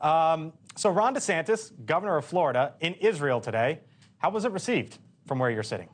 So Ron DeSantis, governor of Florida, in Israel today. How was it received from where you're sitting?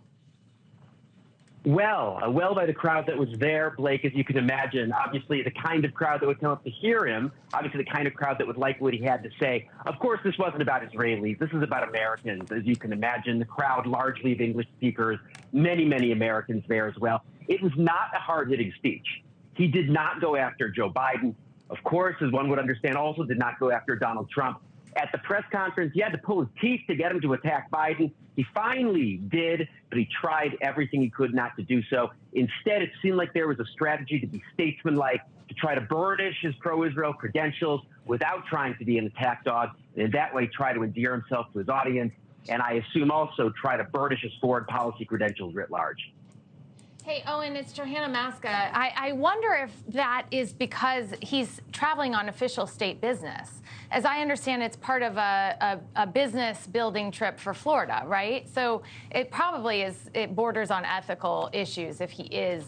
Well by the crowd that was there, Blake, as you can imagine. Obviously, the kind of crowd that would come up to hear him, obviously the kind of crowd that would like what he had to say. Of course, this wasn't about Israelis. This is about Americans, as you can imagine. The crowd largely of English speakers, many Americans there as well. It was not a hard-hitting speech. He did not go after Joe Biden. Of course, as one would understand, also did not go after Donald Trump. At the press conference, he had to pull his teeth to get him to attack Biden. He finally did, but he tried everything he could not to do so. Instead, it seemed like there was a strategy to be statesman-like, to try to burnish his pro-Israel credentials without trying to be an attack dog, and in that way try to endear himself to his audience, and I assume also try to burnish his foreign policy credentials writ large. Hey, Owen, it's Johanna Maska. I wonder if that is because he's traveling on official state business. As I understand, it's part of a business building trip for Florida, right? So it probably is, it borders on ethical issues if he is.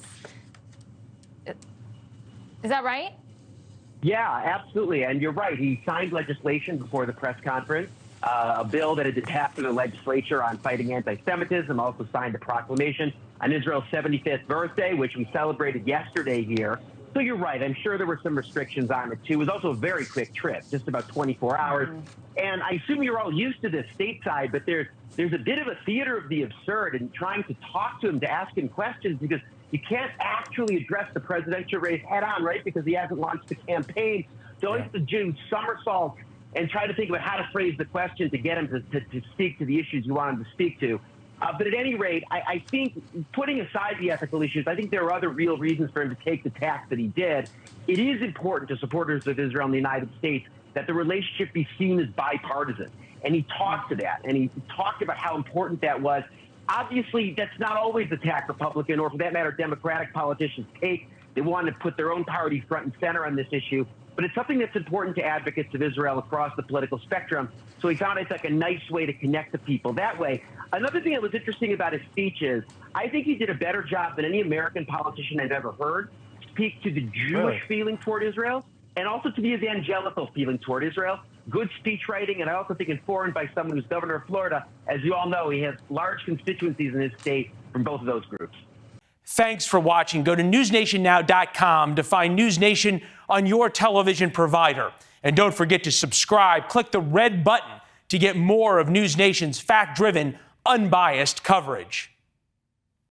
Is that right? Yeah, absolutely. And you're right. He signed legislation before the press conference, a bill that had passed through the legislature on fighting anti-Semitism, also signed a proclamation on Israel's 75th birthday, which we celebrated yesterday here. So you're right. I'm sure there were some restrictions on it, too. It was also a very quick trip, just about 24 hours. And I assume you're all used to this stateside, but there's a bit of a theater of the absurd in trying to talk to him, to ask him questions, because you can't actually address the presidential race head on, right, because he hasn't launched the campaign. So he has to do somersaults and try to think about how to phrase the question to get him to speak to the issues you want him to speak to. But at any rate, I think, putting aside the ethical issues, I think there are other real reasons for him to take the tack that he did. It is important to supporters of Israel in the United States that the relationship be seen as bipartisan. And he talked to that, and he talked about how important that was. Obviously, that's not always the tack Republican, or for that matter, Democratic politicians take. They want to put their own party front and center on this issue. But it's something that's important to advocates of Israel across the political spectrum. So he found it's like a nice way to connect the people that way. Another thing that was interesting about his speech is I think he did a better job than any American politician I've ever heard speak to the Jewish feeling toward Israel and also to the evangelical feeling toward Israel. Good speech writing, and I also think informed by someone who's governor of Florida. As you all know, he has large constituencies in his state from both of those groups. Thanks for watching. Go to newsnationnow.com to find NewsNation on your television provider. And don't forget to subscribe. Click the red button to get more of NewsNation's fact-driven, unbiased coverage.